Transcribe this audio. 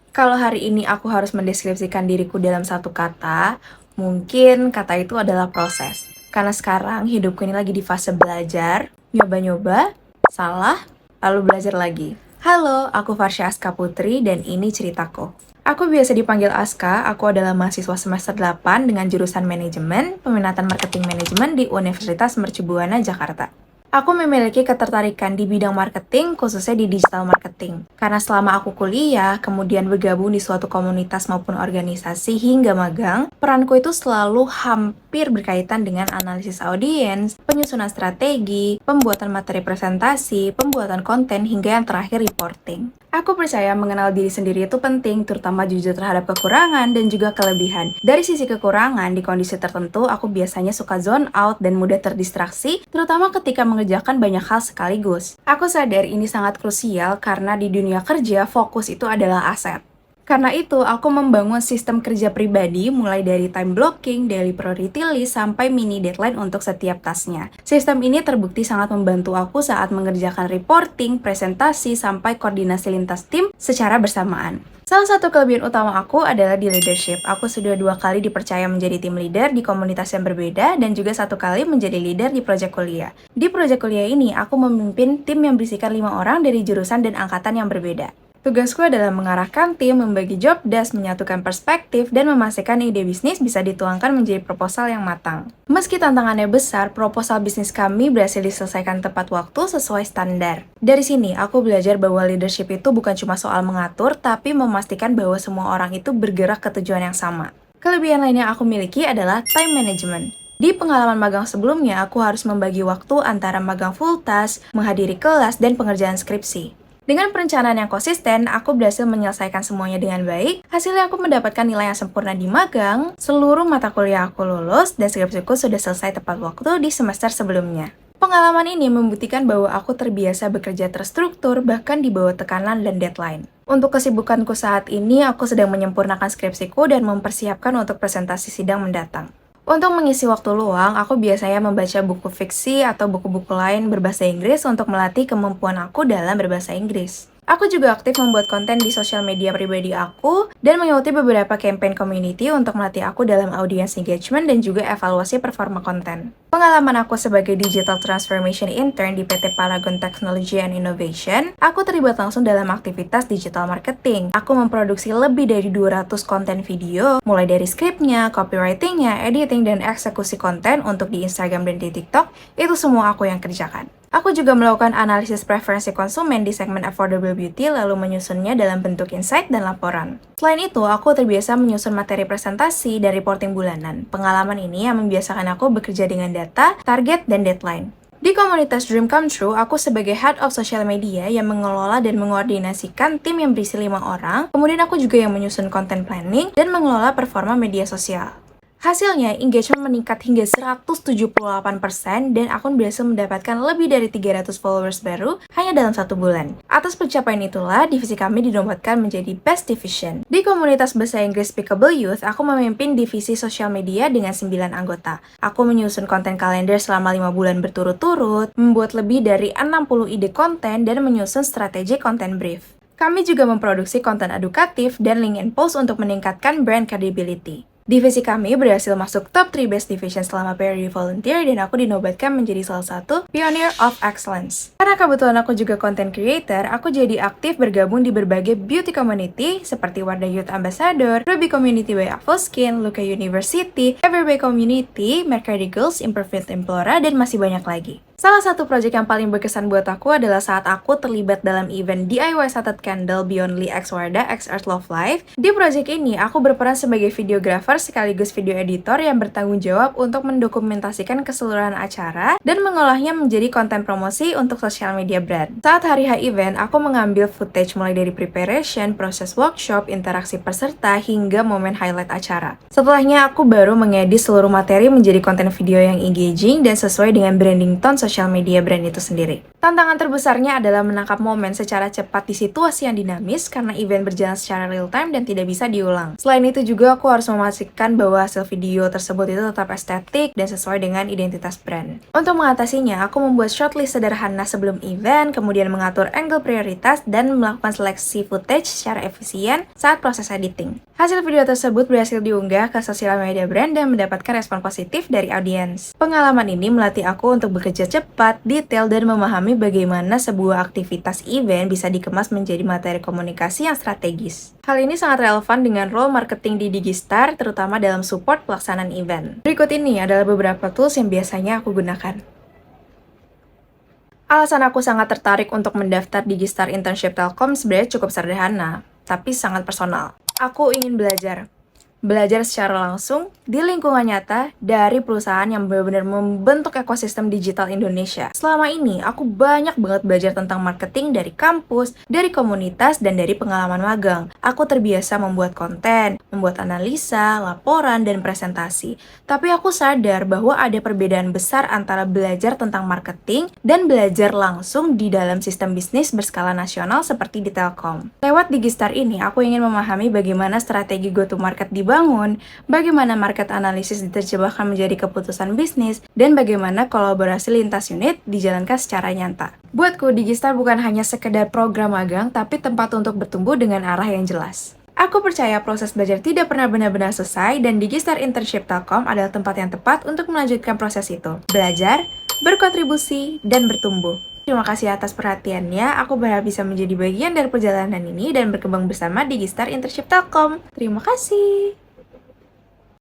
Kalau hari ini aku harus mendeskripsikan diriku dalam satu kata, mungkin kata itu adalah proses. Karena sekarang hidupku ini lagi di fase belajar, nyoba-nyoba, salah, lalu belajar lagi. Halo, aku Farsya Aska Putri dan ini ceritaku. Aku biasa dipanggil Aska, aku adalah mahasiswa semester 8 dengan jurusan manajemen, peminatan marketing manajemen di Universitas Mercu Buana, Jakarta. Aku memiliki ketertarikan di bidang marketing, khususnya di digital marketing. Karena selama aku kuliah, kemudian bergabung di suatu komunitas maupun organisasi hingga magang, peranku itu selalu hampir berkaitan dengan analisis audiens, penyusunan strategi, pembuatan materi presentasi, pembuatan konten, hingga yang terakhir reporting. Aku percaya mengenal diri sendiri itu penting, terutama jujur terhadap kekurangan dan juga kelebihan. Dari sisi kekurangan, di kondisi tertentu, aku biasanya suka zone out dan mudah terdistraksi, terutama ketika mengerjakan banyak hal sekaligus. Aku sadar ini sangat krusial karena di dunia kerja, fokus itu adalah aset. Karena itu, aku membangun sistem kerja pribadi mulai dari time blocking, daily priority list, sampai mini deadline untuk setiap tasnya. Sistem ini terbukti sangat membantu aku saat mengerjakan reporting, presentasi, sampai koordinasi lintas tim secara bersamaan. Salah satu kelebihan utama aku adalah di leadership. Aku sudah 2 kali dipercaya menjadi tim leader di komunitas yang berbeda dan juga 1 kali menjadi leader di proyek kuliah. Di proyek kuliah ini, aku memimpin tim yang berisikan 5 orang dari jurusan dan angkatan yang berbeda. Tugasku adalah mengarahkan tim, membagi job desk, menyatukan perspektif, dan memastikan ide bisnis bisa dituangkan menjadi proposal yang matang. Meski tantangannya besar, proposal bisnis kami berhasil diselesaikan tepat waktu sesuai standar. Dari sini, aku belajar bahwa leadership itu bukan cuma soal mengatur, tapi memastikan bahwa semua orang itu bergerak ke tujuan yang sama. Kelebihan lain yang aku miliki adalah time management. Di pengalaman magang sebelumnya, aku harus membagi waktu antara magang full task, menghadiri kelas, dan pengerjaan skripsi. Dengan perencanaan yang konsisten, aku berhasil menyelesaikan semuanya dengan baik. Hasilnya aku mendapatkan nilai yang sempurna di magang, seluruh mata kuliah aku lulus, dan skripsiku sudah selesai tepat waktu di semester sebelumnya. Pengalaman ini membuktikan bahwa aku terbiasa bekerja terstruktur, bahkan di bawah tekanan dan deadline. Untuk kesibukanku saat ini, aku sedang menyempurnakan skripsiku dan mempersiapkan untuk presentasi sidang mendatang. Untuk mengisi waktu luang, aku biasanya membaca buku fiksi atau buku-buku lain berbahasa Inggris untuk melatih kemampuan aku dalam berbahasa Inggris. Aku juga aktif membuat konten di sosial media pribadi aku dan mengikuti beberapa campaign community untuk melatih aku dalam audience engagement dan juga evaluasi performa konten. Pengalaman aku sebagai Digital Transformation Intern di PT Paragon Technology and Innovation, aku terlibat langsung dalam aktivitas digital marketing. Aku memproduksi lebih dari 200 konten video, mulai dari skripnya, copywritingnya, editing, dan eksekusi konten untuk di Instagram dan di TikTok, itu semua aku yang kerjakan. Aku juga melakukan analisis preferensi konsumen di segmen affordable beauty lalu menyusunnya dalam bentuk insight dan laporan. Selain itu, aku terbiasa menyusun materi presentasi dan reporting bulanan. Pengalaman ini yang membiasakan aku bekerja dengan data, target, dan deadline. Di komunitas Dream Come True, aku sebagai Head of Social Media yang mengelola dan mengordinasikan tim yang berisi 5 orang, kemudian aku juga yang menyusun content planning dan mengelola performa media sosial. Hasilnya, engagement meningkat hingga 178% dan akun berhasil mendapatkan lebih dari 300 followers baru hanya dalam 1 bulan. Atas pencapaian itulah, divisi kami dinobatkan menjadi Best Division. Di komunitas bahasa Inggris Speakable Youth, aku memimpin divisi sosial media dengan 9 anggota. Aku menyusun konten kalender selama 5 bulan berturut-turut, membuat lebih dari 60 ide konten, dan menyusun strategi konten brief. Kami juga memproduksi konten edukatif dan link and post untuk meningkatkan brand credibility. Divisi kami berhasil masuk top 3 best division selama periode volunteer dan aku dinobatkan menjadi salah satu Pioneer of Excellence. Karena kebetulan aku juga content creator, aku jadi aktif bergabung di berbagai beauty community seperti Wardah Youth Ambassador, Ruby Community by Apple Skin, Luca University, Everbay Community, Mercury Girls, Imperfect Implora, dan masih banyak lagi. Salah satu proyek yang paling berkesan buat aku adalah saat aku terlibat dalam event DIY Scented Candle Beyondly X Wardah X Earth Love Life. Di proyek ini, aku berperan sebagai videographer sekaligus video editor yang bertanggung jawab untuk mendokumentasikan keseluruhan acara dan mengolahnya menjadi konten promosi untuk sosial media brand. Saat hari H event, aku mengambil footage mulai dari preparation, proses workshop, interaksi peserta, hingga momen highlight acara. Setelahnya, aku baru mengedit seluruh materi menjadi konten video yang engaging dan sesuai dengan branding tone sosial media brand itu sendiri. Tantangan terbesarnya adalah menangkap momen secara cepat di situasi yang dinamis karena event berjalan secara real time dan tidak bisa diulang. Selain itu juga aku harus memastikan bahwa hasil video tersebut itu tetap estetik dan sesuai dengan identitas brand. Untuk mengatasinya, aku membuat shortlist sederhana sebelum event, kemudian mengatur angle prioritas dan melakukan seleksi footage secara efisien saat proses editing. Hasil video tersebut berhasil diunggah ke sosial media brand dan mendapatkan respon positif dari audiens. Pengalaman ini melatih aku untuk bekerja cepat, detail, dan memahami bagaimana sebuah aktivitas event bisa dikemas menjadi materi komunikasi yang strategis. Hal ini sangat relevan dengan role marketing di Digistar, terutama dalam support pelaksanaan event. Berikut ini adalah beberapa tools yang biasanya aku gunakan. Alasan aku sangat tertarik untuk mendaftar Digistar Internship Telkom sebenarnya cukup sederhana, tapi sangat personal. Aku ingin belajar secara langsung di lingkungan nyata dari perusahaan yang benar-benar membentuk ekosistem digital Indonesia. Selama ini, aku banyak banget belajar tentang marketing dari kampus, dari komunitas, dan dari pengalaman magang. Aku terbiasa membuat konten, membuat analisa, laporan, dan presentasi. Tapi aku sadar bahwa ada perbedaan besar antara belajar tentang marketing dan belajar langsung di dalam sistem bisnis berskala nasional seperti di Telkom. Lewat Digistar ini, aku ingin memahami bagaimana strategi go-to-market dibangun, bagaimana market analysis diterjemahkan menjadi keputusan bisnis, dan bagaimana kolaborasi lintas unit dijalankan secara nyata. Buatku, Digistar bukan hanya sekedar program magang, tapi tempat untuk bertumbuh dengan arah yang jelas. Aku percaya proses belajar tidak pernah benar-benar selesai, dan Digistar Internship Telkom adalah tempat yang tepat untuk melanjutkan proses itu. Belajar, berkontribusi, dan bertumbuh. Terima kasih atas perhatiannya, aku berharap bisa menjadi bagian dari perjalanan ini dan berkembang bersama Digistar Internship Telkom. Terima kasih.